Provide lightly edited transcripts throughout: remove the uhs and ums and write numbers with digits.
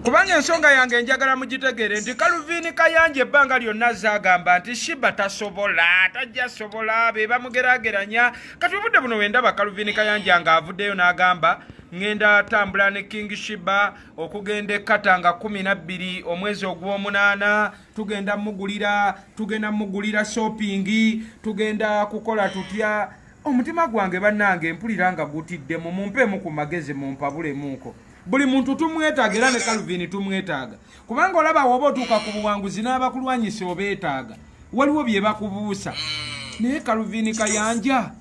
Kubanga ensonga yange njagala mugitegere nti Calvin Kayanja ebbanga lyonna zagamba nti Shiba tasobola, tajja sobola, be bamugerageranya. Kati obudde buno wendaba Calvin Kayanja ng'avuddeyo n'agamba ngenda tambula ne King Shiba okugenda Katanga 12 omwezi ogw'omunaana, tugenda mugulira shopping, tugenda kukola tutya. Omutima gwange bannange mpulira nga gutiddemu, mumpeemu ku magezi mumpabulemuuko. Buli muntu tumwetaaga era ne Calvin tumwetaaga. Kubanga olaba woba otuuka ku buwanguzi n'abakulwanyisa obeetaaga, waliwo bye bakubuusa. Naye Calvin Kayanja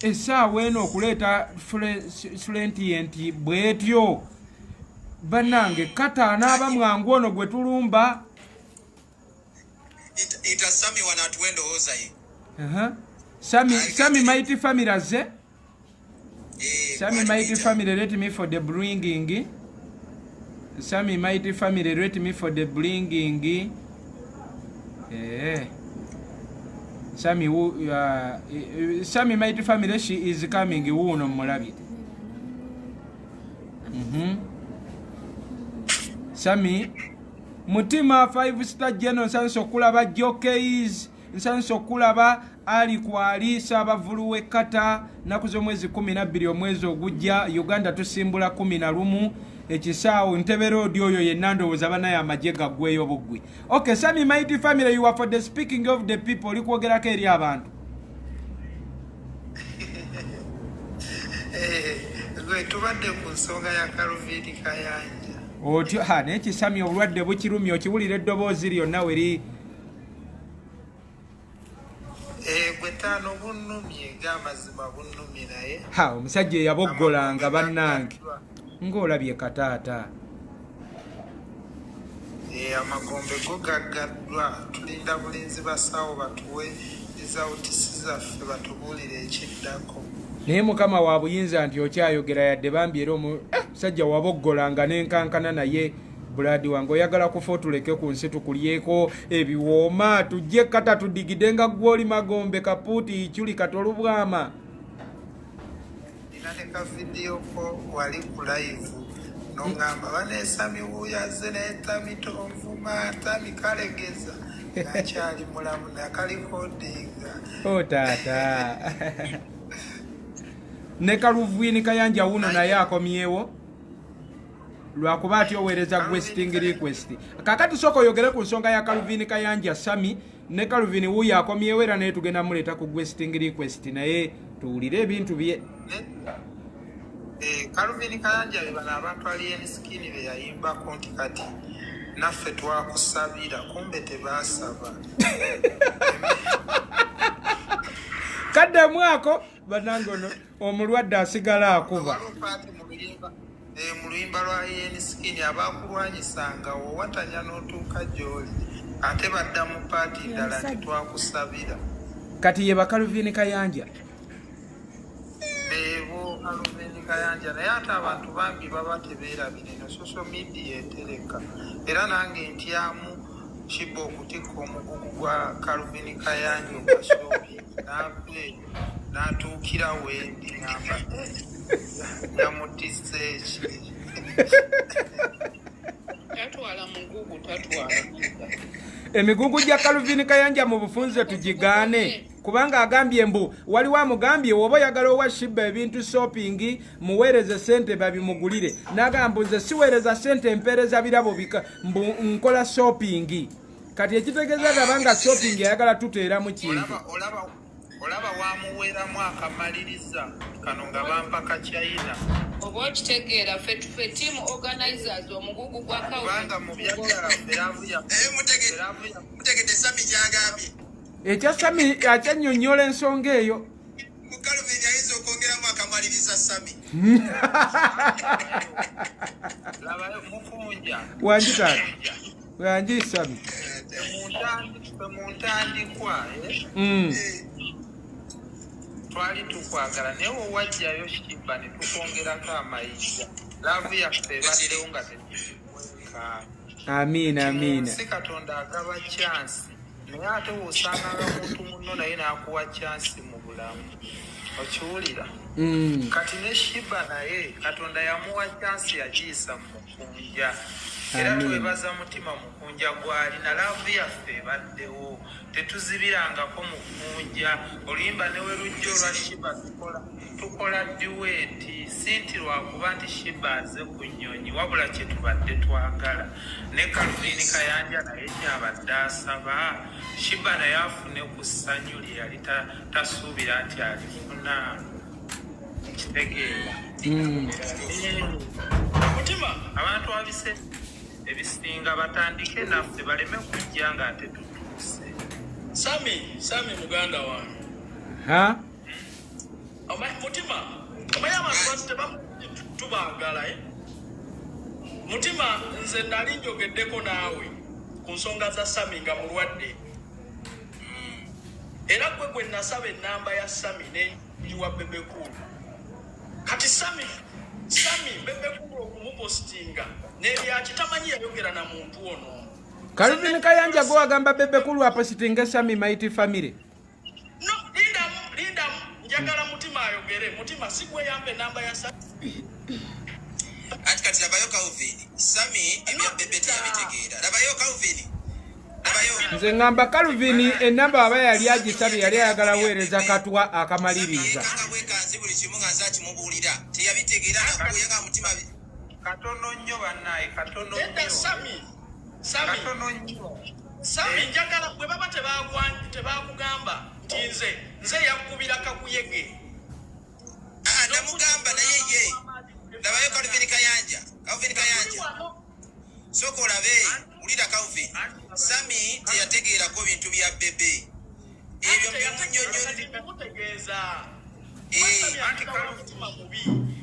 essaawa eno okuleeta Flentienti bwetyo. Bannange kata n'aba mwangu ono gwe tulumba. Ita Sammy wanatuwendo ozayi. Sammy Mighty Family aze. Sammy Mighty Family rate me for the bringing. Sammy Mighty Family rate me for the bringing. Sammy Mighty Family, she is coming. You know Molabi. Sammy Mutima 5-star general Sanso Kulaba jockeys. Nsanso kulaba ali kwali sabavuluwe kata nakuzo mwezi 12 omwezi ogujja Uganda tusimbula 11 ekisaawo ntebero odyoyo yenando wozabana ya majega gweyo bugwi. Okay, Sammy Mighty Family, you are for the speaking of the people. Likwogerako eri abantu. Gwe tubadde ku nsonga ya Calvin Kayanja. Otyo neki Sammy obulwadde bukirumye okiwulira eddoboozi lyonna weri. Gwetano bunumye gamazima bunumye naye. Omusajja yaboggolanga bannange. Ng'olabye kataata. Amagombe go gaggaddwa, tulinda bulinzi basawo batuwe ezaawutisi zaffe batubuulire ekiddako. Naye Mukama wa buyinza nti okyayogera yadde bambi era omusajja waboggolanga n'enkankana naye. Buladi wange oyagala kufa tuleke ku nsi tukulyeko ebiwooma tujje kata tudigide nga gwoli magombe kaputi ikyuli katolubwama. Inaneka video ko wali ku live nongamba bane Sammy uyaze n'etamito nvuma tamikalegeza nakyali mulamu nakalikodinga. Tata ne Calvin Kayanja wuno naye akomyewo lwakuba ati oweereza guesting request. Kakati soko yogere ku nsonga ya Calvin Kayanja Sammy ne Calvin wuyo akomyewo era naye tugenda muleeta ku guesting request naye tuwulire ebintu bye. Calvin Kayanja bana abantu ali enskin be yayimbako nti kati naffe twakusabira kumbe tebasaba. Kadde mwako banangono omulwadde asigala akuba. Mu luyimba lwa enskin abakulwanyisanga wowatanya n'otuuka gy'oli ate badda mu paati ndala nti twakusabira. Kati ye ba Calvin Kayanja. Beebo Calvin Kayanja naye ate abantu bangi baba tebeerabire no social media etereka. Era nange ntyamu Shiba okutikka omugugu gwa Calvin Kayanja omusobi n'atuukira wendi namba namutiseeki. Tatwala mugugu tatwala. Emigugu gya Calvin Kayanja mu bufunze tugigaane kubanga agambye mbu waliwo amugambye woba oyagala owa Shiba ebintu shopping muweereze sente babimugulire n'agamba nze siweereza sente empeereza birabo bika mbu nkola shopping. Kati ekitegeeza tabanga shopping ayagala tuteeramu kintu. Olaba wamuweeramu akamaliriza kano nga bampaka China. Oba okitegeera ffe team organizers omugugu gwa kubanga mu byaddala feravuya mutegedde Sammy gyagambye. Ekya Sammy akyannyonnyola ensonga eyo. Mu Calvin yayinza okwongeramu akamaliriza Sammy. Labayo Mukunja. Wanjita. Wanji Sammy. Muntandikwa twali tukwagala naye owajjayo Shiba ne tukwongerako amayiga. Laavu yaffe ebaddewo nga tetukiweka. Amiina. Si Katonda agaba chansi naye ate wosanganga muntu munno naye n'akuwa chansi mu bulamu. Okiwulira? Kati ne Shiba naye Katonda yamuwa chansi yagiyisa mu Mukunja era twebaza Mutima Mukunja gwali na laavu yaffe ebaddewo tetuzibirangako Mukunja olimba newe lujja olwa Shiba tukola dueti sinti lwakuba nti Shiba aze ku nnyonyi wabula kye tubadde twagala ne Calvin Kayanja naye kyabadde asaba Shiba naye afune ku ssanyu lye yali tasuubira nti alifuna kitegeera Mutima abantu abise ebisinga batandike naffe baleme kujja nga ate tutuuse Sammy muganda wange Mutima omanya abantu tebamutubaagala Mutima nze nali njogeddeko naawe ku nsonga za Sammy nga mulwadde era gwe nasaba ennamba ya Sammy n'enjiwa Bebekulu kati Sammy Bebekulu okumupostinga n'ebyaki tamanyi yayogera na muntu ono Calvin Kayanja go agamba Bebekulu apostinga Sammy Mighty family no linda njagala Mutima ayogere Mutima sikweyambe namba ya Sammy ati kati labayo Calvin Sammy ebya Bebete yabitegeera labayo Calvin nze ngamba Calvin enamba aba yali agisabye yali ayagala weereza katwa akamaliriza katono nnyo bannaye katono nnyo Sammy njagala bwe baba tebakugamba nti nze yakubira kakuyege namugamba naye ye labayo Calvin Kayanja soko olabe ulira Calvin Sammy teyategeerako bintu bya bebe ebyo bimunyonyotegeeza Mutima mubi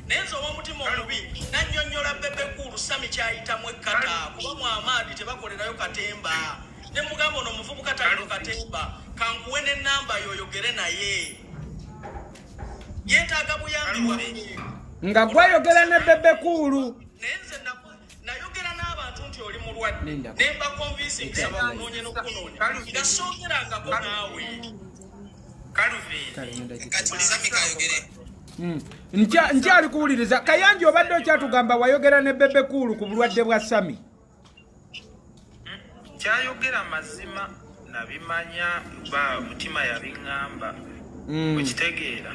nenzo Mutima omubi nannyonnyola Bebekulu Sammy kyayitamu ekkata kuba mu amaadi tebakolerayo katemba ne mugamba ono omuvubuka talino katemba kankuwe n'ennamba yoyogere naye yeetaaga buyambi nga gwayogera ne Bebekulu nenze nayogera n'abantu nti oli mulwadde nemba convincing saba kunoonye n'okunoonya nga soogerangako naawe nkyali kuwuliriza Kayanja obadde okyatugamba wayogera ne Bebekulu ku bulwadde bwa Sammy kyayogera mazima nabimanya Mutima yabiŋŋamba okitegeera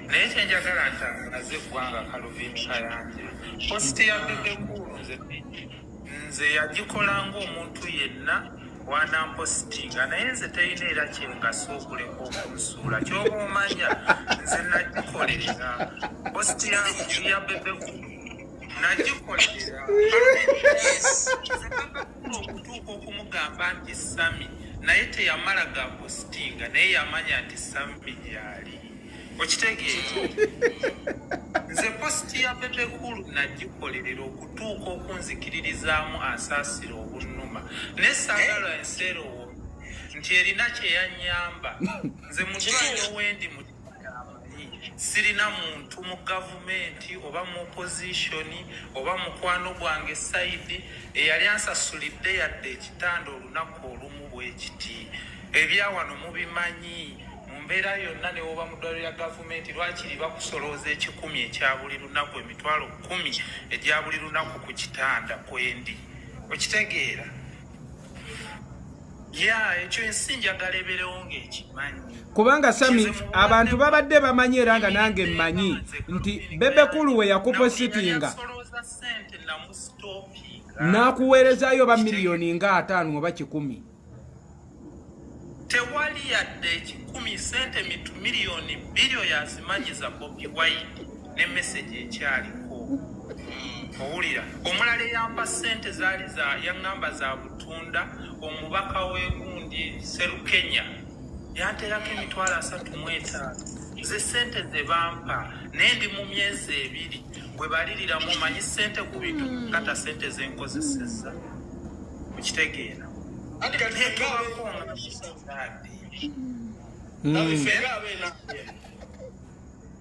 naye kyenjagala ntangaze eggwanga Calvin Kayanja positi ya Bebekulu nze yagikola ng'omuntu yenna wanampositinga naye nze terina era kyengaso okuleka okunsuula kyoba omanya nze nagikolerera positi ya Bebekulu nagikolerera okutuuka okumugamba nti Sammy naye teyamala gapositinga naye yamanya nti Sammy gyali okitegeera nze positi ya Bebekulu nagikolerera okutuuka okunzikiririzaamu asaasira obunnuma nesaagala enserowo nti erina kyeyanyamba nze mutwalo wendi sirina muntu mu gavumenti oba mu opozitioni oba mukwano gwange saidi eyali ansasulidde yadde ekitanda olunaku olumu bwekiti ebyawano mubimanyi mumbeera yonna ne woba mu ddwaliro lya gavumenti lwakiri bakusolooza 10 ekya buli lunaku emitwalo 10 egya buli lunaku ku kitanda kwendi okitegeera ekyo ensi njagala ebeerewo ng'ekimanyi kubanga Sammy abantu babadde bamanyi era nga nange mmanyi nti Bebekulu we yakupositinga n'akuweerezaayo ba miliyoni nga 5 oba 10 tewali yadde 10 sente miliyoni biliyo yazimanyiza Bobi Wine ne message ekyaliko owulira omulala eyampa sente zaali yaŋŋamba za butunda omubaka w'egundi Serukenya yanterako emitwalo 35 ze sente ze bampa naye ndi mu myezi 2 bwe baliriramu omanyi sente ku bintu kata sente zenkozeseza okitegeera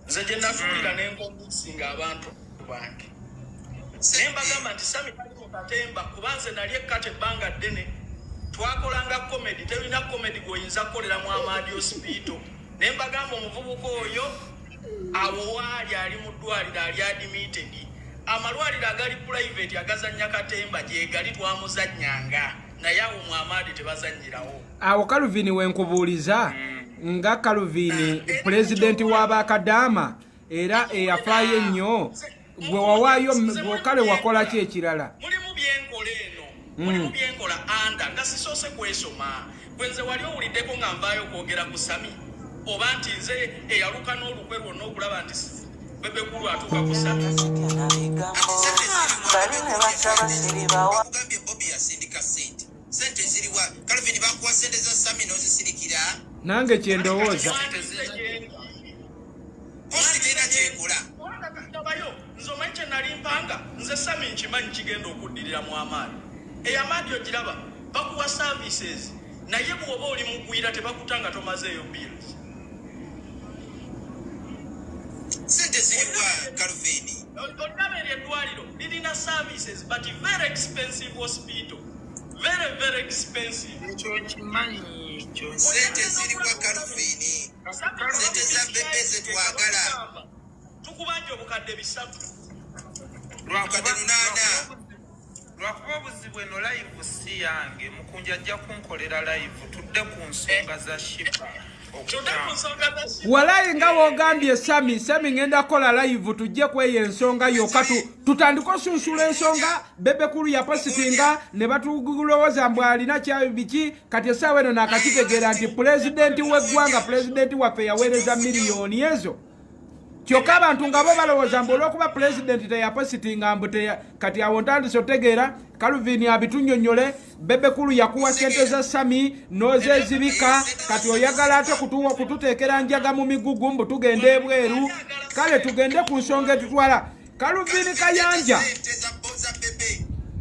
nze gye nafuulira n'enkonvisinga abantu bange nembagamba nti Sammy tali mu katemba kuba nze nali ekkata ebbanga ddene twakolanga komedi terina komedi gwoyinza kukoleramu amaadi hospital nembagamba omuvubuka oyo awo waali ali mu ddwaliro ali admitted amalwaliro agali private agazannya katemba gye gali twamuzannyanga naye awo Muhammad tebazannyirawo. Awo Calvin wenkubuuliza nga Calvin president w'Abakadaama era eyafaayo ennyo gwe wawaayo kale wakola ki ekirala? Mulimu byenkola eno mulimu byenkola anda nga sisoose kwesoma gwenze wali owuliddeko nga nvaayo okwogera ku Sammy oba nti nze eyaluka n'olukwe lwonna okulaba nti bebe kulu atuuka ku Sammy. Kugambye Bobby yasindika sente. Sente ziriwa? Calvin bakuwa sente za Sammy n'ozisindikira? Nange kyendowooza. Kosi tena kyekola. Nze omanyi kye nali mpanga nze Sammy nkimanyi kigenda okuddirira mu amaani. Eyamaadi ogiraba bakuwa services naye bw'oba oli mugwira tebakutanga tomazeeyo bills. Sente ziriwa Calvin? Olinabeera eddwaliro lirina services but very expensive hospital. Very expensive. Ekyo kimanyi ekyo. Sente ziriwa Calvin? Sente za bebe zetwagala. Tukubanja obukadde 3. Lwakadde 8. Lwakuba obuzibu eno live si yange Mukunja ajja kunkolera live tudde ku nsonga za shipa. Walayi nga wogambye Sammy ngenda kola live tujje kweyo ensonga yokka tutandika osunsula ensonga bebekulu ya positinga ne batugulowooza mbw alina kyayo biki kati essaawa eno naakakitegeera nti pulezidenti w'eggwanga pulezidenti waffe yaweereza miliyoni ezo kyokka abantu nga bo balowooza mbu olw'okuba pulezidenti teyapositinga mbu kati awo ntandise otegeera Calvin abitunnyonnyole bebekulu yakuwa sente za Sammy n'ozezibika kati oyagala ate kututeekera njaga mu migugu mbu tugende ebweru kale tugende ku nsonga etutwala Calvin Kayanja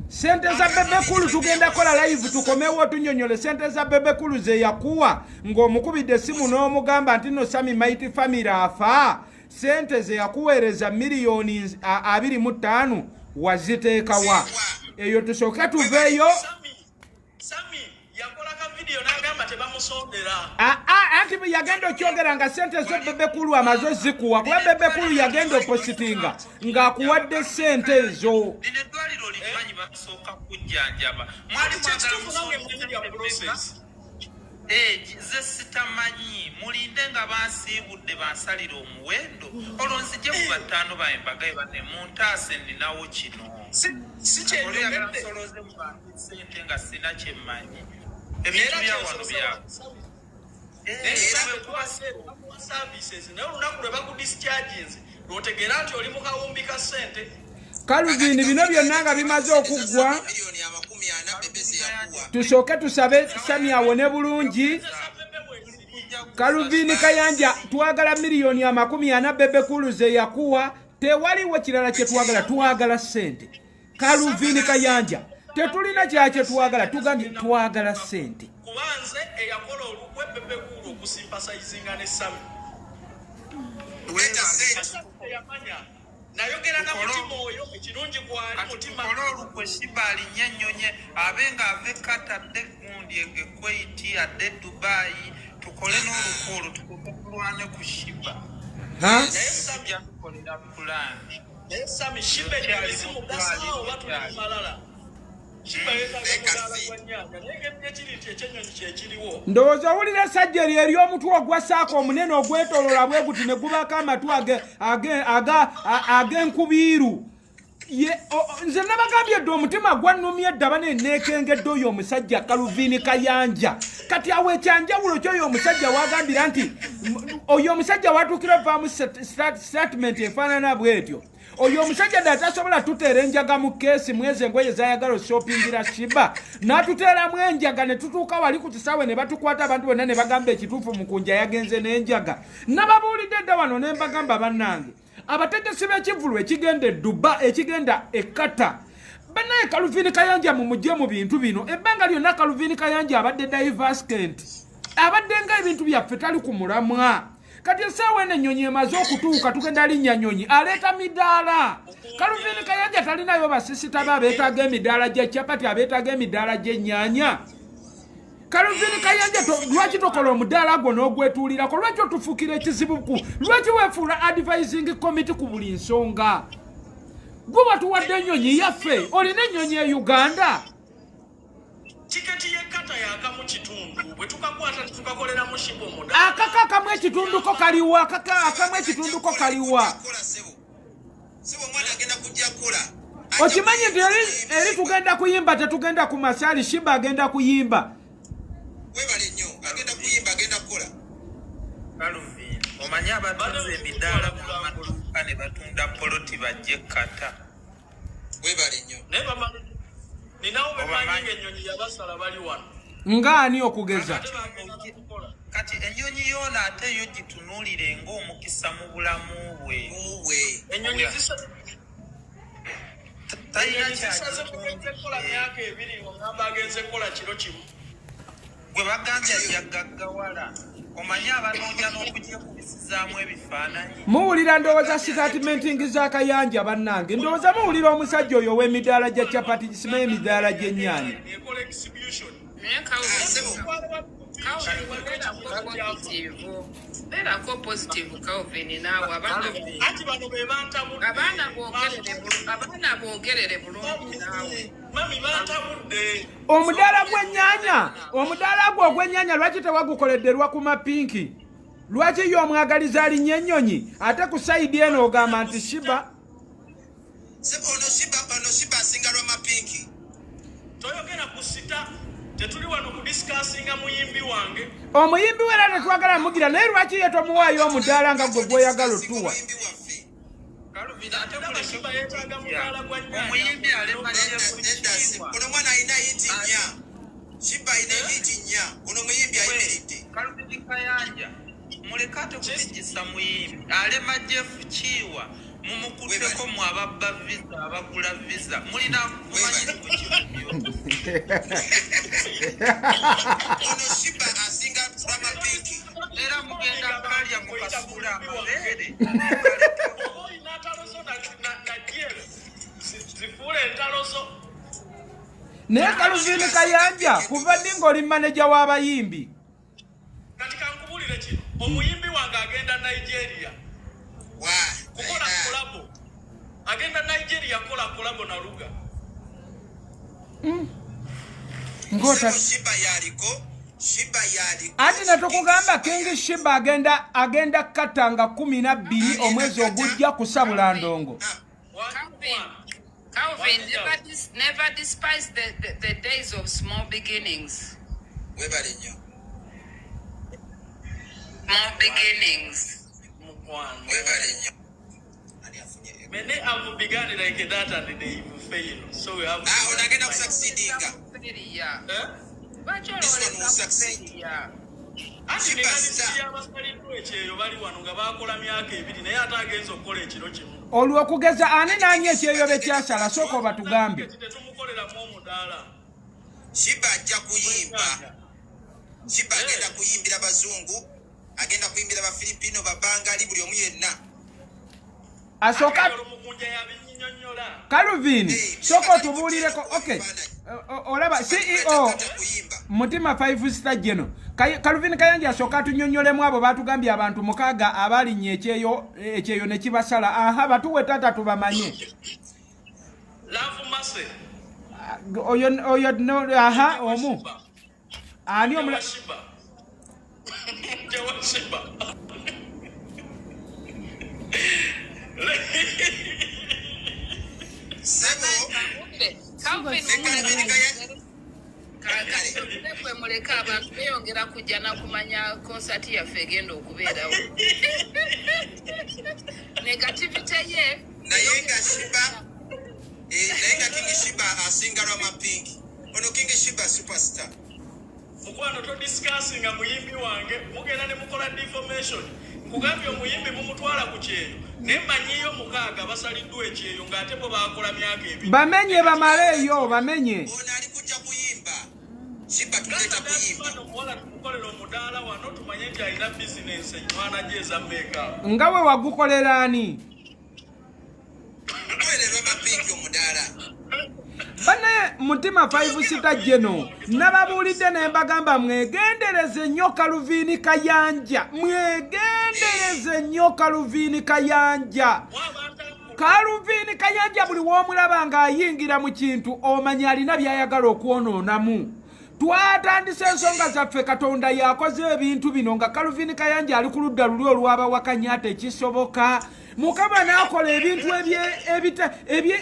sente za bebekulu tugenda kola live tukomewo tunnyonnyole sente za bebekulu ze yakuwa ng'omukubidde essimu n'omugamba nti no Sammy Mighty family afa sente ze yakuweereza miliyoni 25 waziteekawa eyo tusooke tuveeyo. Sammy yakola ka video n'agamba tebamusondera. Anti yagenda okyogera nga sente zo bebekulu amazo zikuwa kuba bebekulu yagenda opositinga ng'akuwadde sente ezo. Lino eddwaliro limanyi basooka kujjanjaba. Mwali mwagala process. Ze sitamanyi mulinde nga bansiibudde bansalira omuwendo olwo nzije mu 5 b'embaga bane muntaase ninawo kino. Si kyeyongedde soloze mu bantu sente nga sina kyemmanyi ebintu bya wano byabo. Era bekuwa services naye olunaku lwe bakudischarges lw'otegeera nti oli mu kawumbi ka sente. Calvin bino byonna nga bimaze okuggwa tusooke tusabe Sammy awone bulungi. Calvin Kayanja twagala miliyoni 40 bebekulu ze yakuwa tewaliwo kirala kye twagala sente. Calvin Kayanja tetulina kyakye twagala tugambye twagala sente. Kubanze eyakola olukwe bebekulu okusimpasayizinga ne Sammy. Yamanya nayogera na Mutima oyo ekirungi gwali Mutima olukwe shibali nnyonnyonye abenga ave katadde gundi egekweiti adde Dubai tukole n'olukolo tukulwane ku shiba. Tukolera pulani. Sammy shiba ebizimu gasawo watu malala. Shiba ndowooza owulira sajja eryo ery'omutwe ogwasaako omunene ogwetolola bwe guti ne gubako amatu ag'enkubiiru. Nze nabagambye dde omutima gwannumye eddaba neneekengedde oyo omusajja Calvin Kayanja kati awo ekyanjawulo ky'oyo omusajja wagambira nti oyo omusajja watuukira ovaamu statement efaanana bwetyo. Oyo omusajja ddala tasobola tuteera enjaga mu keesi mwezi engoye zayagala oshopingira shiba n'atuteeramu enjaga ne tutuuka wali ku kisaawe ne batukwata abantu bonna ne bagamba ekituufu Mukunja yagenze n'enjaga. Nababuulidde dda wano ne mbagamba bannange abategesi b'ekivulu ekigenda ekkata bannaye Calvin Kayanja mumujje mu bintu bino ebbanga lyonna Calvin Kayanja abadde divascent abadde nga ebintu byaffe tali ku mulamwa. Kati essaawa eno ennyonyi emaze okutuuka tugenda linnya nnyonyi aleeta midaala. Calvin Kayanja talinayo basisita be abeetaaga emidaala gya capati abeetaaga emidaala gy'ennyaanya. Calvin Kayanja lwaki tokola omudaala gwo n'ogwetuulirako lwaki otufuukira ekizibu lwaki weefuula advising committee ku buli nsonga. gwe watuwadde ennyonyi yaffe olina ennyonyi e Uganda tiketi y'ekkata yakamu kitundu bwe tukakwata tukakolera mu shibo muda akaka akamu ekitunduko kaliwa akamu ekitunduko kaliwa sebo mwana agenda kujja kola okimanyi nti eri tugenda kuyimba tetugenda ku masali Shiba agenda kuyimba webale nnyo agenda kuyimba agenda kola Calvin omanyi abatunze emidaala mu maduuka ne batunda poloti bajje kata webale nnyo naye bamanyi ninawo bemanyi ennyonyi yabasala bali wano ngaani okugeza kati ennyonyi yoona ate yo gitunuulire ng'omukisa mu bulamu bwe ennyonyi zisaze kugenze kola myaka ebiri ngamba agenze kola kiro kimu gwe bagambye ajagaggawala omanyi abanoonya n'okugyekubisizaamu ebifaananyi muwulira ndowooza sitatimenti za Kayanja bannange ndowooza muwulira omusajja oyo ow'emidaala gya capati gisimayo emidaala gy'ennyaanya ekola exhibition naye beerako positive Calvin naawe ati bano be bantabudde abaana boogerere bulungi naawe mami bantabudde omudaala omudaala gwe ogw'ennyaanya lwaki tewagukoledde lwakuma pinki lwaki yo omwagaliza alinnye ennyonyi ate ku sayidi eno ogamba nti Shiba sebo ono shiba asinga lwa mapinki toyogera ku sita tetuli wano ku discussinga muyimbi wange omuyimbi we era tetwagala mugira naye lwaki ye tomuwaayo omudaala nga gwe gweyagala otuwa omuyimbi alema yefukiwa ono mwana alina yiti nnya shiba alina yiti nnya ono muyimbi ayimiridde Calvin Kayanja muleka tekubigisa muyimbi alema jefu kiwa mumukutteko mu ababba visa abagula visa mulina kumanyiri ku kibyo ono shiba asinga lwa mapinki era mugenda kalya mukasula amabeere olina ntalozo najeru zifuula entalozo naye Calvin Kayanja kuva ddi ng'oli maneja w'abayimbi kati kankubulire kino omuyimbi wange agenda Nigeria kukola kolabo agenda Nigeria kola kolabo na Luga shiba yaliko ati netukugamba King Shiba agenda katanga 12 omwezi ogujja kusabula ndongo Calvin never despise the days of small beginnings. webale nnyo Small beginnings. webale nnyo many have begun like that and they will fail so we have ono agenda kusucceedinga ati ninalisiya abasaliddwa ekyeyo bali wano nga bakola myaka ebiri naye ate agenza okukola ekiro kimu olw'okugeza ani naanye ekyeyo bekyasala sooka obatugambe tetumukoleramu omudaala shiba ajja kuyimba shiba agenda kuyimbira bazungu agenda kuyimbira bafilipino babangali buli omu yenna asooka Mukunja yabinnyonnyola Calvin sooka otubuulireko okay olaba CEO Mutima 5 star geno Calvin Kayanja asooka atunyonnyolemu abo batugambye abantu 6 abalinnye ekyeyo ne kibasala aha batuwe tata tubamanye Love Mase oyo no aha omu ani omula Shiba Calvin muleka abantu beyongera kujja nakumanya konsati yaffe egenda okubeerawo negativity ye naye nga shiba naye nga King Shiba asinga lwa mapinki ono King Shiba superstar mukwano to discussinga muyimbi wange mugenda ne mukola deformation kugambye omuyimbi mumutwala ku kyeyo nemmanyiyo 6 basaliddwa ekyeyo ng'ate bo bakola myaka ebiri bamenye bamaleeyo bamenye ono ali kujja kuyimba shiba tuleta kuyimba omuwala tumukolera omudaala wano tumanye nti alina bizinensi enywana gyeza meeka nga we wagukolera ani mukolererwa mapinki omudaala banaye Mutima 5 star geno nababuulidde ne mbagamba mwegendereze nnyo Calvin Kayanja mwegendereze nnyo Calvin Kayanja Kaluvini Kayanja buli w'omulaba ng'ayingira mu kintu omanya alina by'ayagala okwonoonamu. Twatandise ensonga zaffe Katonda yakoze ebintu bino nga Kaluvini Kayanja ali ku ludda luli olw'abawakanya ate kisoboka. Mukama n'akola ebintu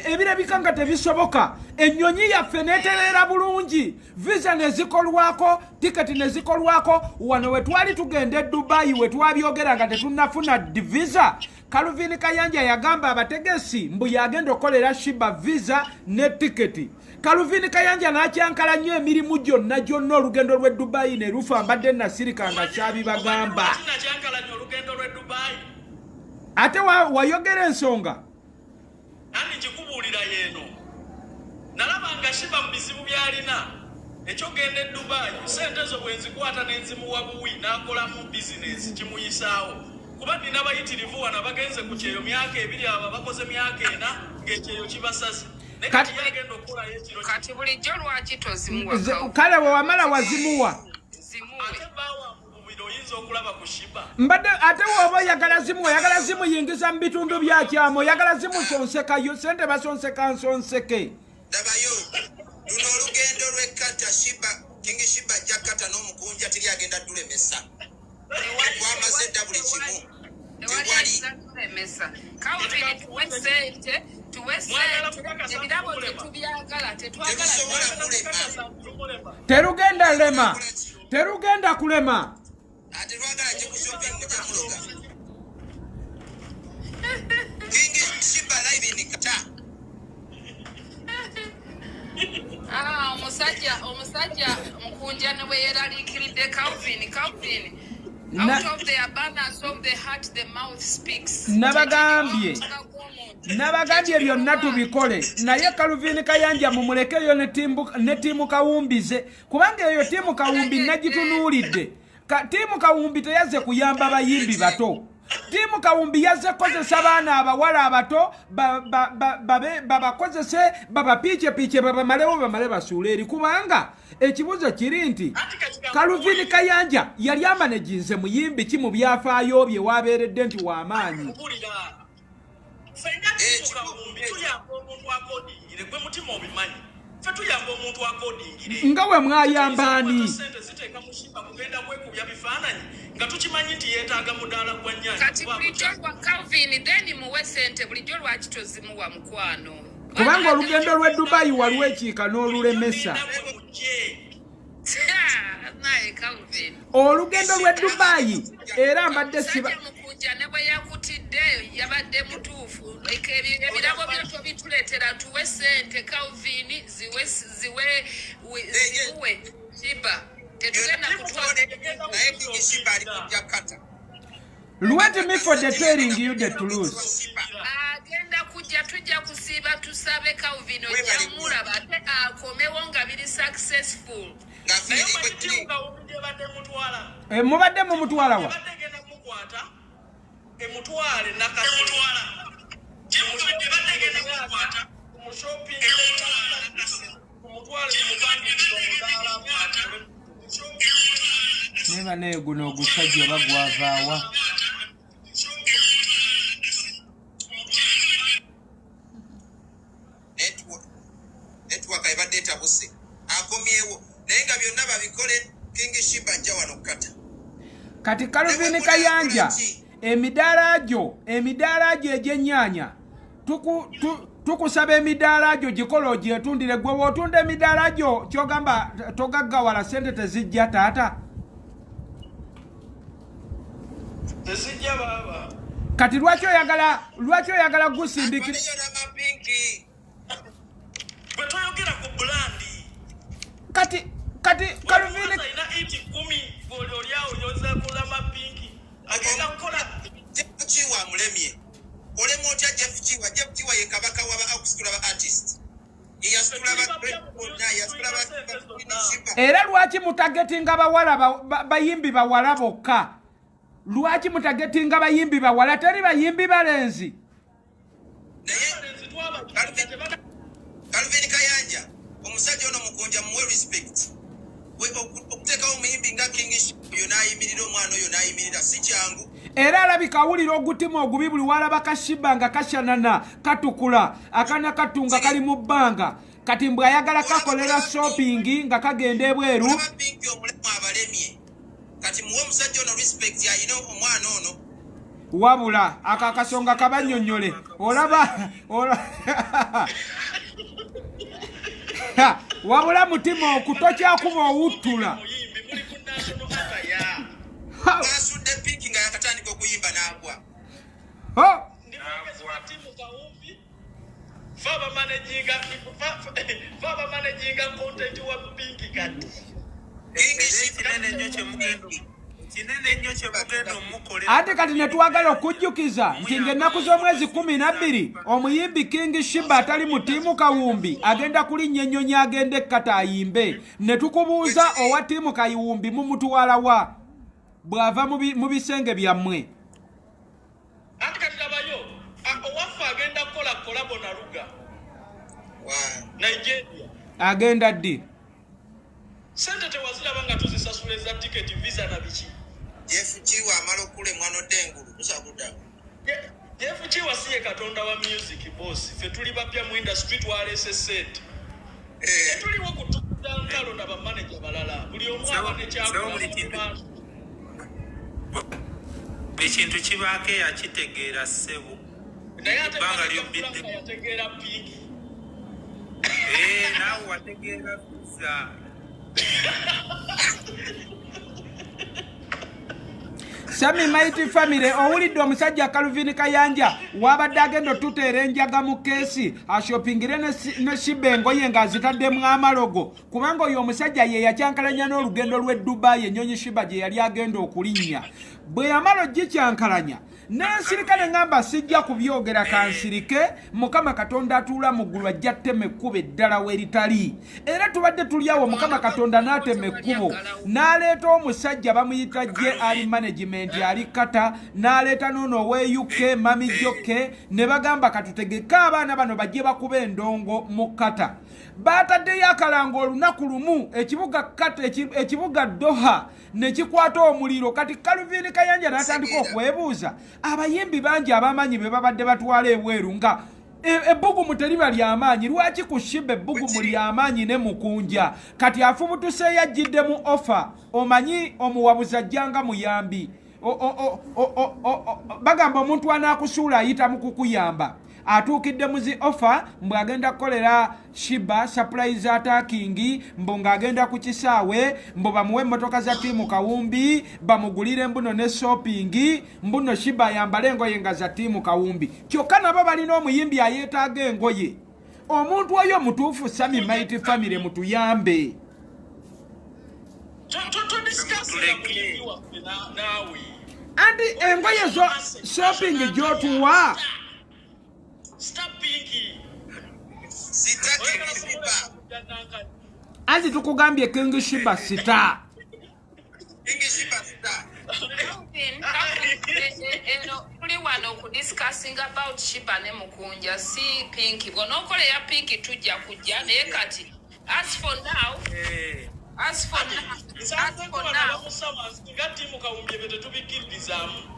ebirabika nga tebisoboka. Ennyonyi yaffe n'etereera bulungi. Visa ne zikolwako, tiketi ne zikolwako. Wano we twali tugenda e Dubai we twabyogera nga tetunnafuna visa. Kaluvini Kayanja yagamba abategesi mbu yagenda okolera Shiba visa ne tiketi. Kaluvini Kayanja n'akyankala nnyo emirimu gyonna olugendo lw'e Dubai ne lufa mbadde nasirika nga kyabibagamba. Ate wayogera ensonga. Nani njikubuulira yeeno. Nalaba nga Shiba mu bizibu byalina. Ekyogenda e Dubai, sente zo bwe nzikwata n'enzimuwa buwi n'akolamu bizinesi kimuyisaawo. Kuba nina abayitirivu wano bagenze ku kyeyo myaka ebiri abo bakoze myaka ena ng'ekyeyo kibasaze. Kati bulijjo lwaki tozimuwa? Kale wamala wazimuwa. Mbadde ate woba oyagala zimu yingiza mu bitundu byakyamo oyagala zimu sonsekayo sente basonseka nsonseke. Dabayo luno olugendo lw'ekkata Shiba King Shiba jakata n'omukunja tiri agenda tulemesa. Twamaze buli kimu. Terugenda lema. Terugenda kulema. Ate lwagala gye ku shopping mujamuloga. King Shiba live in Kata. Omusajja Mukunja ne bwe yeraliikiridde Calvin. Out of the abundance of the heart the mouth speaks. Nabagambye byonna tubikole naye Kaluvini Kayanja mumulekeyo ne tiimu Kawumbize kubanga eyo tiimu Kawumbi nagitunuulidde. Tiimu Kawumbi teyaze kuyamba bayimbi bato. Tiimu Kawumbi yazze kozesa baana abawala abato babakozese babapiice bamale basuule eri kubanga ekibuzo kiri nti Kaluvini Kayanja yali amaneginze muyimbi ki mu byafaayo bye wabeeredde nti w'amaanyi. Nga we mwayambaani kati bulijjo lwa Calvin then muwe sente bulijjo lwaki tozimuwa mukwano kubanga olugendo lw'e Dubai waliwo ekiika n'olulemesa. Olugendo lw'e Dubai era mbadde siba Mukunja ne bwe yakutidde yabadde mutuufu ebirabo byo bituleetera tuwe sente Calvin ziwe Shiba tetugenda kutwala naye King Shiba ali ku jakata. Let me for the telling you the truth. Agenda kujja tujja kusiba tusabe Calvin ojamulaba ate akomewo nga biri successful. Mubadde mu mutwala wa emutwale nakatwala kimutwale bategenda kukwata mu shopping kumutwale mubangi ndala neba naye guno ogusajja bagwavaawa. Network ebadde etabuse akomyewo naye nga byonna babikole King Shiba ajja wano kata. Kati Kaluvini Kayanja emidaala gyo egy'ennyaanya tukusaba emidaala gyo gikola ogyetundire gwe wootunda emidaala gyo kyogamba togaggawala sente tezijja taata. tezijja baba. Kati lwaki oyagala gusindikira bwe toyogera ku bulandi kati Kaluvini ina 10 olyawo yoza kula mapinki agenda kukola Chiwa mulemye ole motya Jeff Chiwa ye kabaka wa akusitula ba artist era lwaki mutagetinga bawala bayimbi bawala bokka? Lwaki mutagetinga bayimbi bawala teri bayimbi balenzi? Kaluvini Kayanja omusajja ono Mukunja muwe respect. We okuteka omuyimbi nga King Shiba yo nayimirira omwana oyo nayimirira si kyangu. era alabika awulira ogutima ogubi buli walaba kashiba nga kashanana katukula akana katunga kali mu bbanga kati mbwe ayagala kakolera shopping nga kagenda ebweru kati muwe omusajja ono respect ayina omwana ono wabula akakasonga kabanyonyole olaba wabula Mutima okutokyakuba owuttula asudde pinki nga yakatandika okuyimba n'agwa Faba managing content wa pinki kati ate kati netwagala okujjukiza nti ng'ennaku z'omwezi 12 omuyimbi King Shiba atali mu tiimu Kawumbi agenda kulinnya ennyonyi agenda ekkata ayimbe ne tukubuuza owa tiimu Kawumbi mumutuwala wa bw'ava mu bisenge byammwe ate kati labayo owaffe agenda kukola kolabo na Luga Nigeria agenda ddi sente tewaziraba nga tuzisasula eza tiketi visa na biki Jeff Chiwa amala okulemwa n'oddengulu tusakuda Jeff Chiwa siye katonda wa music boss fe tuli bapya mu industry twalese sente tuliwo kutukuza nkalo na bamanager balala buli omu abane kyakula ekintu kibaako yakitegeera ssebo naye ate banga yategeera pinki naawe wategeera visa Sammy Mighty Family owulidde omusajja Calvin Kayanja wabadde agenda otuteera enjaga mu keesi ashopingire ne Shiba engoye ng'azitaddemu amalogo kubanga oyo omusajja ye yakyankalanya n'olugendo lw'e Dubai ennyonyi Shiba gye yali agenda okulinnya bwe yamala ogikyankalanya n'ensirikale ngamba sijja kubyogera kansirike Mukama Katonda atuula mu ggulu ajja ttema ekkubo eddala weritali era tubadde tuli awo Mukama Katonda n'atema ekkubo n'aleeta omusajja bamuyita gye ali management ali kata n'aleeta n'ono ow'e UK Mami Joke ne bagamba katutegeke abaana bano bajje bakuba endongo mu kata bataddeyo akalango olunaku lumu ekibuga Doha ne kikwata omuliro kati Calvin Kayanja n'atandika okwebuuza abayimbi bangi abamanyi be babadde batwala ebweru nga ebbugumu teriba ly'amaanyi lwaki ku Shiba ebbugumu ly'amaanyi ne Mukunja kati afubutuse yajjidde mu offer omanyi omuwabuzi ajjanga muyambi bagamba omuntu anaakusuula ayita mu kukuyamba atuukidde muzi offer mbwe agenda kukolera Shiba surprise attacking mbo ng'agenda ku kisaawe mbo bamuwe emmotoka za tiimu Kawumbi bamugulire mbuno ne shopping mbuno Shiba yambale engoye nga za tiimu Kawumbi kyokka nabo balina omuyimbi ayeetaaga engoye omuntu oyo mutuufu Sammy Mighty Family mutuyambe andi engoye zo shopping gy'otuwa anti tukugambye King Shiba sita tuli wano okudiscussing about Shiba ne Mukunja si Pinki bw'onookola eya Pinki tujja kujja naye kati as for now tiimu Kawumbi bete tubikiririzaamu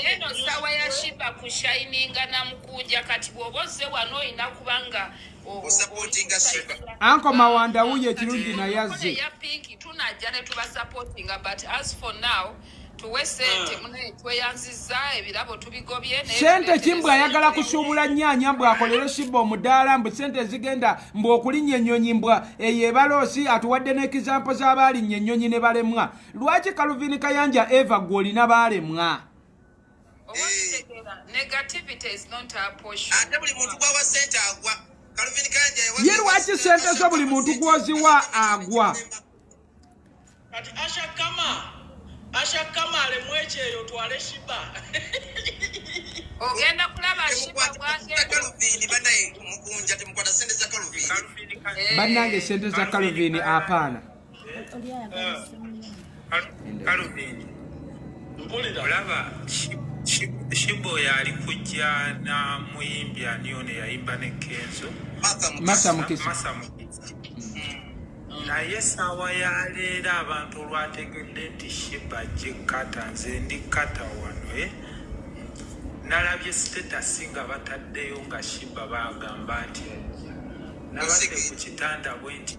eno sawa ya Shiba kushininga na Mukunja kati bw'oboze wano oyina kubanga supportinga Shiba anko mawanda wuye kirungi na yazze ya Pinki tunajja ne tuba supportinga but as for now tuwe sente mune tweyanziza ebirabo tubigobye ne sente kimbwa ayagala kusuubula nnyanya mbwe akolere Shiba omudaala mbwe sente zigenda mbwe okulinnya ennyonyi mbwa eyo ebaloosi atuwadde n'ekizampo z'abaalinnye ennyonyi ne balemwa lwaki Calvin Kayanja Eva gwe olina baalemwa negativity is not a portion ate buli muntu gwawa sente agwa Calvin Kayanja ye lwaki sente zo buli muntu gwoziwa agwa kati Asha kama alemweche eyo twale Shiba ogenda kulaba Shiba bwagenda Calvin banaye Mukunja temukwata sente za Calvin bannange sente za Calvin apaana Calvin olaba Shiba yali kujja na muyimbi ani ono yayimba ne Kenzo Masa Mukisa naye essaawa ya leero abantu olwategedde nti Shiba gyekata nze ndi kata wano nalabye sitetasi nga bataddeyo nga Shiba bagamba nti nabadde ku kitanda bwe nti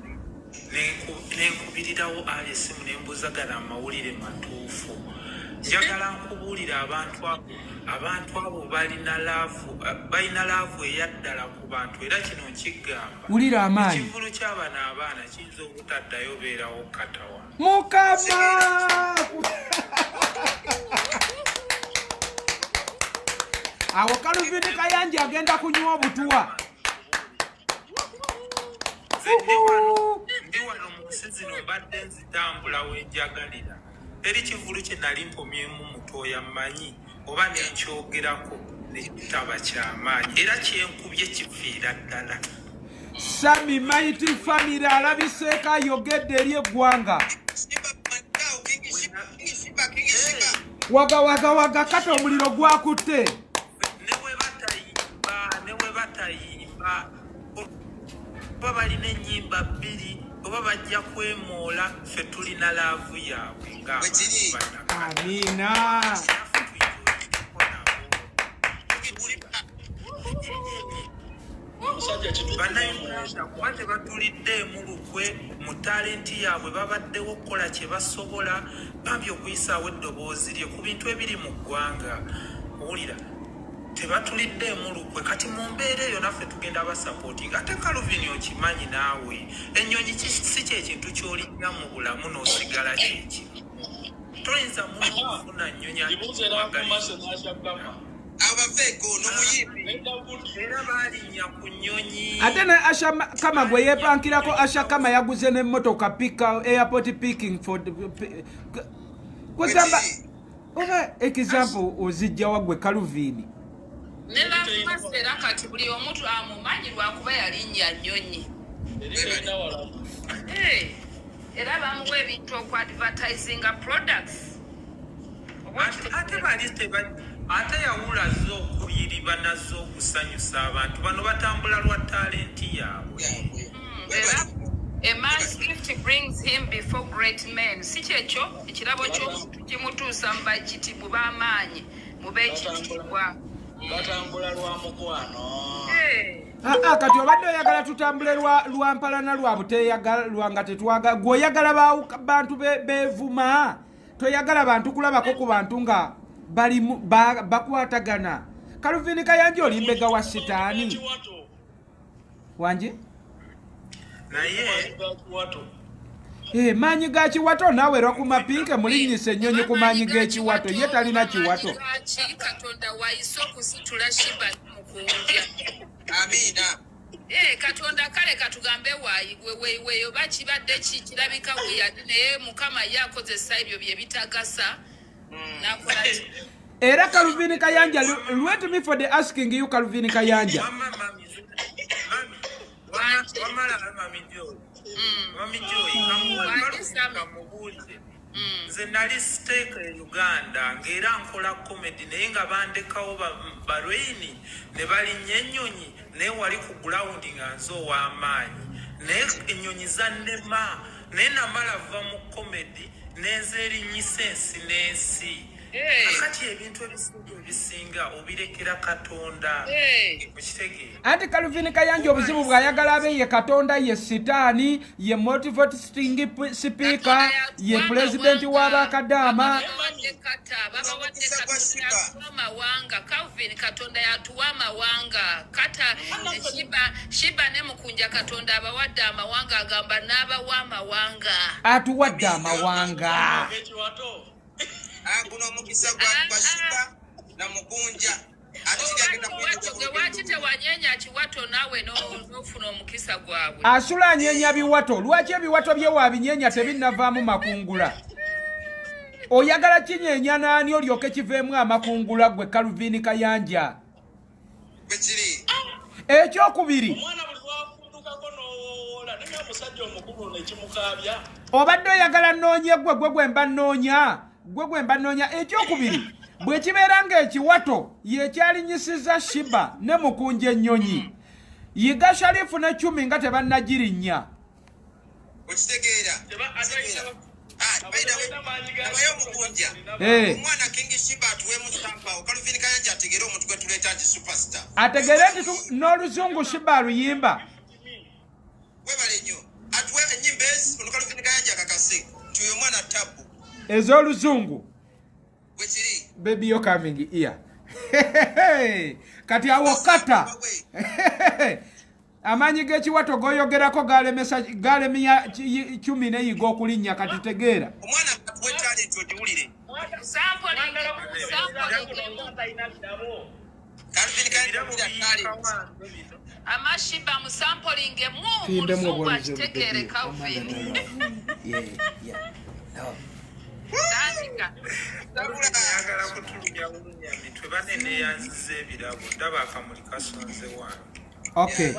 nenkubirirawo alesimu nembuzagala amawulire matuufu njagala nkubuulira abantu abo balina laavu eyaddala ku bantu era kino nkigamba wulira amaanyi ekivulu ky'abana abaana kiyinza obutaddayo beerawo katawa Mukama awo Kaluvini Kayanja agenda kunywa obutuwa ndi wano mu nsi zino mbadde nzitambula wenjagalira teri kivulu kye nali mpomyemu mutoya mmanyi oba nenkyogerako nekitaba kyamaanyi era kyenkubye kifiira ddala Sammy Mighty family alabiseeko ayogedde eri eggwanga waga kata omuliro gwakutte newe batayimba oba balina ennyimba bbiri oba bajja kwemoola ffe tulina laavu yaabwe nga amina bannayuganda kuba tebatuliddeemu lukwe mu talenti yaabwe babaddewo okukola kye basobola bambi okuyisaawo eddoboozi lye ku bintu ebiri mu ggwanga owulira tebatuliddeemu lukwe kati mu mbeera eyo naffe tugenda basapootinga ate Kaluvini okimanyi naawe ennyonyi si kyekintu ky'olinnya mu bulamu n'osigala kyeki toyinza muntu okufuna nnyonyi abaveeko n'omuyimbi era baalinya ku nnyonyi ate ne Asha Kama gwe yeepankirako Asha Kama yaguze n'emmotoka pika airport picking for kwegamba oba example ozijjawa gwe Kaluvini ne bafumasera kati buli omuntu amumanyi lwakuba yalinnya nnyonyi era bamuwa ebintu okwadvertisinga products ate yawula zo okuyiriba nazo okusanyusa abantu bano batambula lwa talenti yaabwe A man's gift brings him before great men. Si kyekyo ekirabo ky'omuntu kimutuusa mu bakitibwa b'amaanyi mu b'ekitiibwa batambula lwa mukwano kati obadde oyagala tutambule lwa mpalana lwa buteyagala lwanga tetwaga gweoyagala bantu bevuma toyagala bantu kulabako ku bantu nga bali bakwatagana Kaluvini Kayanja olimbega wa sitaani wanje naye maanyi ga kiwato naawe erwa ku mapinke mulinnyisa ennyonyi ku maanyi g'ekiwato ye talina kiwato Katonda wayise okusitula Shiba Mukunja amiina Katonda kale katugambe weyo bakibadde kirabika weyali naye Mukama ye akozesa ebyo bye bitagasa nakola era Kaluvini Kayanja let me for the asking you Kaluvini Kayanja nze nali siteeka e Uganda ng'era nkola comedy naye nga bandekawo balwini ne balinnya ennyonyi naye wali ku gulawundi nga nze ow'amaanyi naye ennyonyi zannema naye namala va mu comedy nenze erinnyisa ensi n'ensi akati ebintu ebisinga obirekera Katonda mukitegeera anti Kaluvini Kayanja obuzibu bw'ayagala abe ye Katonda ye sitaani ye motivating speaker ye president w'abakadaama Kaluvini Katonda yatuwa amawanga kata Shiba ne Mukunja Katonda abawadde amawanga agamba n'abawa amawanga atuwadde amawanga guno omukisa gwa Shiba na Mukunja lwaki tewanyenya kiwato naawe n'ofuna omukisa gwabwe asula anyenya biwato lwaki ebiwato bye wabinyenya tebinnavaamu makungula oyagala kinyenya naani olyoke kiveemu amakungula gwe Kaluvini Kayanja bwekiri ekyokubiri omwana buli lwafundukako n'owoola naye omusajja omukulu nekimukaabya obadde oyagala nnoonye gwe gwemba nnoonya ekyokubiri bwe kibeera ng'ekiwato yekyalinyisiza Shiba ne Mukunja ennyonyi yiga Sharifu ne Cumi nga tebannagirinnya okitegeera abayo Mukunja omwana King Shiba atuwe musampa Calvin Kayanja ategere omuntu gwe tuleeta nti superstar ategere nti n'oluzungu Shiba aluyimba webale nnyo atuwe ennyimba ono Calvin Kayanja akakase nti uyo mwana tabu ez'oluzungu bwekiri baby you're coming here kati awo kata amanyi g'ekiwato goyogerako galemya 10 yiga okulinnya kati tegeera omwana atuwe talent ogiwulire Calvin Kayanja talent amashiba musampling muzungu akitegeere Calvin ayagala kutulumya bulumya mitwe banene yanzize ebirabo ndaba akamuli kasonze wange okay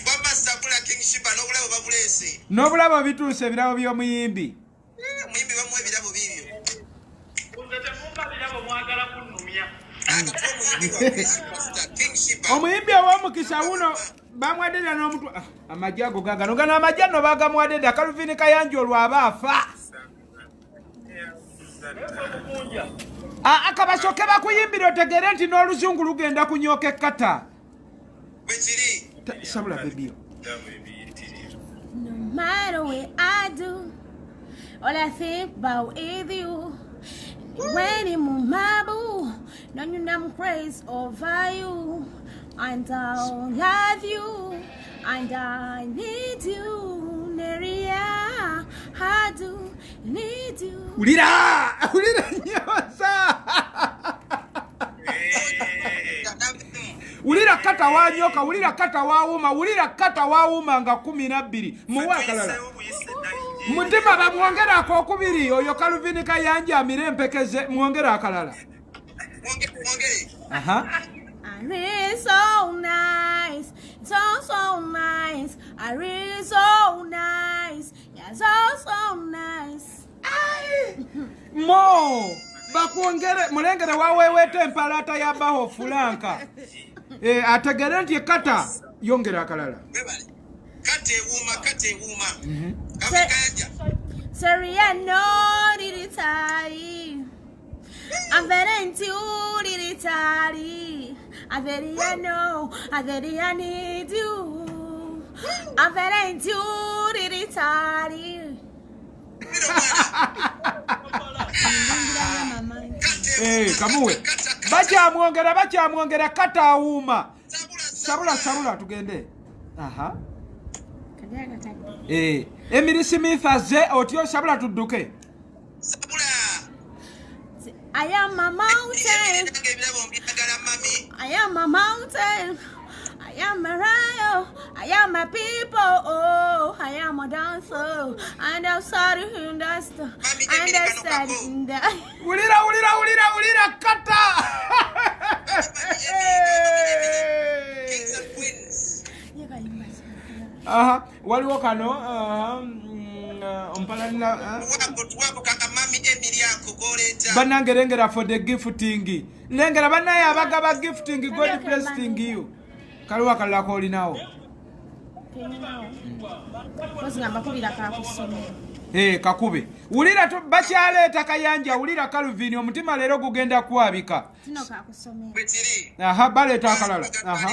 bamba sabula King Shiba n'obulabo babulese n'obulabo bituuse ebirabo by'omuyimbi omuyimbi bamuwa ebirabo bibyo omuyimbi ow'omukisa wuno bamwadeda n'omutu amajja ago gagano gano amajja no bagamwadeda Calvin Kayanja olwo aba afa akabasoke bakuyimbira otegere nti n'oluzungu lugenda kunyooka ekkata sabula bebio No matter what I do, all I think about is you. When I'm my boo, now you know I'm crazy over you. And I'll love you, and I need you, Neria. I do need you. ulira nyoza ulira kata wa nyoka ulira kata wa Ewuuma ulira kata wa Ewuuma nga 12 muwakalala Mutima bamwongera akokubiri oyo Calvin Kayanja amire empekeze mwongera akalala aha I really so nice, so nice. I really so nice, yeah, so nice. mo bakuongere mulengere wawewete empalata ya baho fulanka ategere nti kata yongera akalala kate Ewuuma Kayanja Sorry, I know the tie. I'm very into the tie. I'm very, I know, I'm very, I need you. I'm very into the tie. kamuwe bakyamwongera kata Ewuuma sabula tugende aha Emily Smith aze otyo sabula tudduke I am a mountain. I am a mountain. I am a rio. I am a people. Oh, I am a dancer. And I'm sorry to understand. ulira kata aha waliwo kano ompalanira banange lengera for the gifting lengera banaye abagaba gifting God blessing you kaliwa kalako olinawo kakube ulira bakyaleeta Kayanja ulira Calvin omutima leero gugenda kwabika aha baleeta akalala aha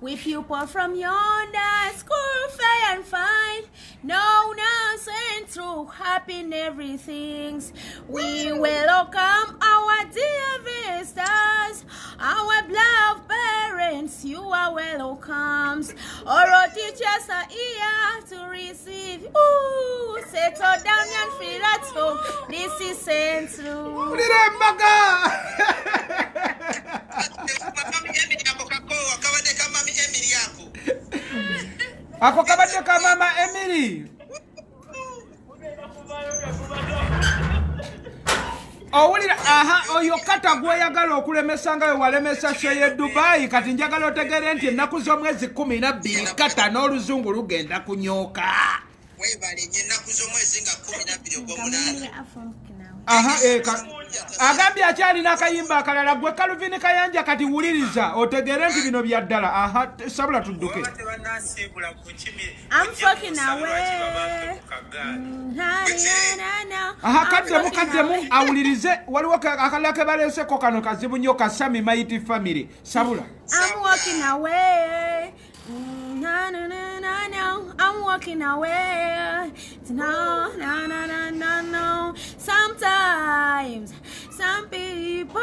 we people from yonder school fair and fine, no nonsense, through happy in everything. We welcome our dear visitors, our beloved parents. You are welcome. Our teachers are here to receive. Ooh, settle down and feel at home. This is Central. ako kabadde ka mama Emily owulira aha oyo kata gweyagala okulemesa nga we walemesa sheye Dubai kati njagala otegere nti ennaku z'omwezi 12 kata n'oluzungu lugenda kunyooka webale nye ennaku z'omwezi nga 12 ogw'omunaana aha agambye akyalina akayimba akalala gwe Calvin Kayanja kati wuliriza otegere nti bino bya ddala. Aha sabula tudduke. I'm fucking away. Aha kaddemu awulirize waliwo akalala ke baleeseko kano kazibu nnyo ka Sammy Mighty Family. Sabula. I'm walking away. I'm walking away. No. Sometimes some people.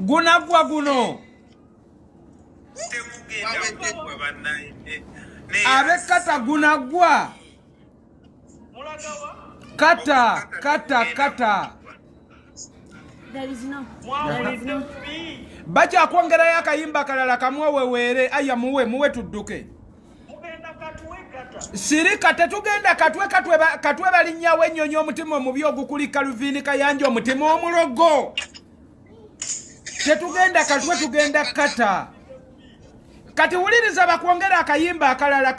Gunagwa guno. Abe kata gunagwa. Kata. There is no. Bacha kwongera yakayimba kalala kamwe were aya muwe tudduke. Sirika tetugenda katwe balinyawe ennyonyi omutima omubi ogukuli Calvin Kayanja omutima omulogo. Tetugenda katwe tugenda kata. Kati wuliriza bakwongera akayimba akalala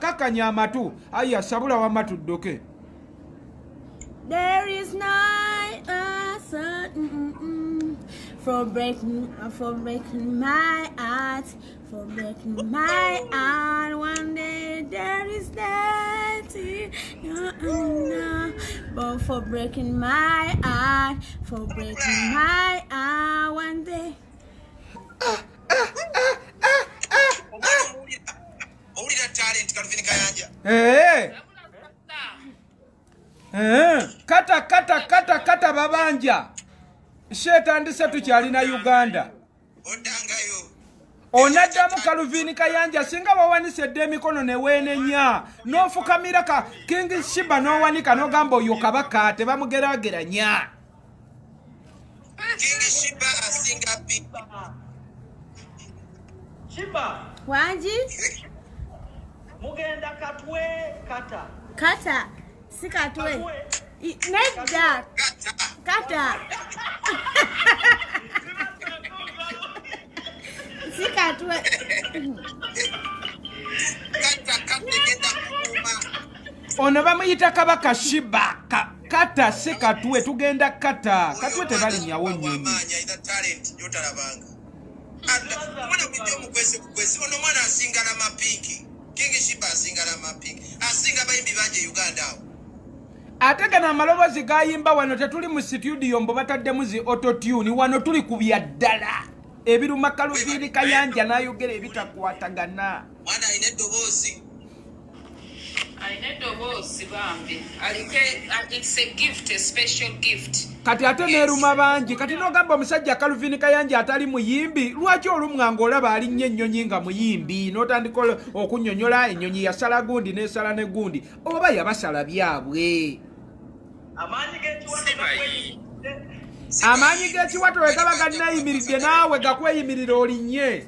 kakanya amatu. Aya sabula wa matudduke. There is no answer for breaking my heart, One day there is that, but for breaking my heart, one day. Kata babanja. Shetandise tukyalina Uganda. Onaddamu Calvin Kayanja singa wawanise emikono ne weenenya n'ofukamira ka King Shiba n'owanika n'ogamba oyo kabaka tebamugeraageranya. King Shiba asinga pi. Shiba. Wanji? Mugenda katwe kata. Kata. Si katwe. Nedda. Kata. Si katwe. Ono bamuyita kabaka Shiba. Kata si katwe tugenda kata. Katwe tebalinyawo nnyonyi. Mwana kujja mukwese ono mwana asinga na mapinki. King Shiba asinga na mapinki. Asinga bayimbi banje Uganda awo. Ate gana amalobozi gayimba wano tetuli mu studio mbo bataddemu zi auto-tune wano tuli ku bya ddala. Ebiruma Calvin Kayanja n'ayogera ebitakwatagana. Mwana ayina eddoboozi. Bambi. It's a gift, a special gift. Kati ate neeruma bangi. Kati n'ogamba omusajja Calvin Kayanja atali muyimbi. Lwaki olumwanga olaba alinnye ennyonyi nga muyimbi n'otandika okunnyonnyola ennyonyi yasala gundi n'esala ne gundi. Oba yabasala byabwe. Amaanyi g'ekiwato we gaba gannayimiridde naawe gakweyimirira olinnye.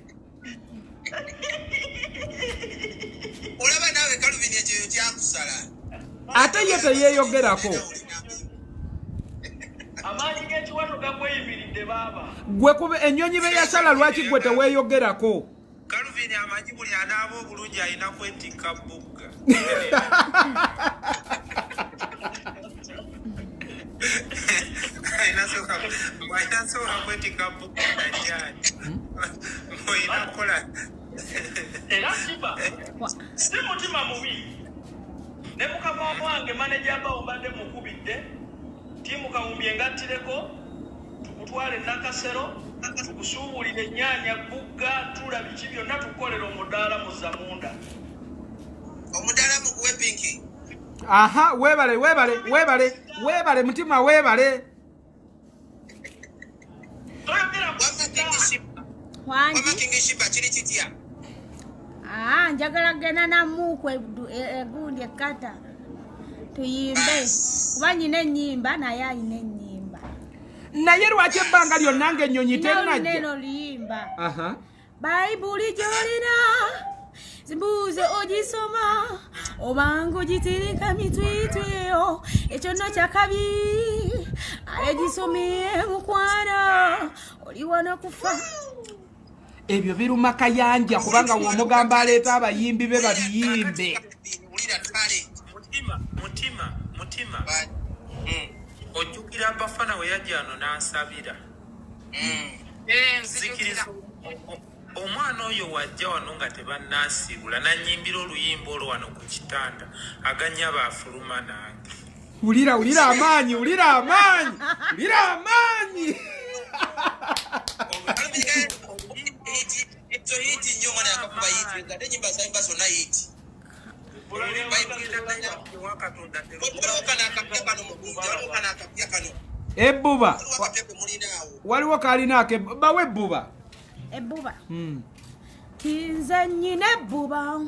Olaba naawe Calvin ekyo kyakusala. Ate ye teyeeyogerako. Amaanyi g'ekiwato gakweyimiride baaba. Gwe kube ennyonyi be yasala lwaki gwe teweeyogerako? Calvin amanyi buli anaaba obulungi alina kwetikka bugga. Ayinasobola kwetikka bugga najjani. Oyina kukola. Era Shiba. Si mutima mubi. Ne mukama wange manager aba obadde mukubidde. Timu kawumbi engattireko. Tukutwale nakasero. Tukusuubulire ennyaanya bugga tula biki byonna tukolera omudaala mu Zamunda. Omudaala muguwe pinki. Aha, webale mutima webale. Wanji? Wama King Shiba kiri kitya? Njagala genda na muku egundi ekata. Tuyimbe. Kuba nyina ennyimba naye alina ennyimba. Naye lwaki ebbanga lyonna ng'ennyonyi tennajja? Neno liyimba. Aha. Bayibuli gy'olina zimbuuze ogisoma obanga ogitirika mitwitweyo ekyo nno kyakabi ale gisomye mukwana oli wano kufa. ebyo biruma Kayanja kubanga w'omugamba aleeta abayimbi be babiyimbe. Mutima. Ojjukira Bafana we yajja ano n'asabira. Nzikiriza omwana oyo wajja wano nga tebannasiibula n'annyimbira oluyimba olwo wano ku kitanda aganya baafuluma nange. Ulira amaanyi. Ezo hiti nnyo mwana yakakuba hiti ngate nyimba zaimba zonna hiti. Ebbuba waliwo kalinaake bawe ebbuba Kinze nnyina ebbuba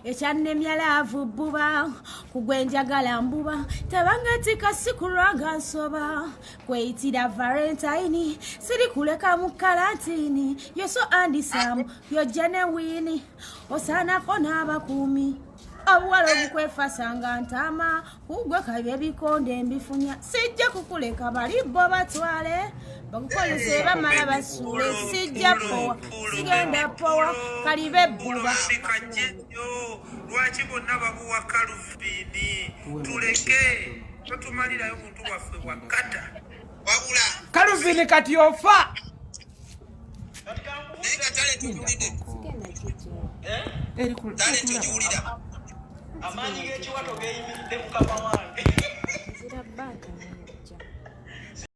ekyannemya laavu bbuba kugwe njagala mbuba tebangatika sikulwanga nsoba kweyitira Valentine siri kuleka mu kalantini you're so handsome you're genuine osaanako n'abakuumi obuwala obukwefasanga ntama kugwe kabye bikonde mbifunya sijja kukuleka balibbo batwale bakukolese bamala basuule sijja powa sigenda powa kalibe ebbuba lwaki bonna babuwa Kaluvini tuleke totumalirayo muntu waffe wakata wabula Kaluvini kati ofa amaanyi g'ekiwato geeyimiridde mukama wange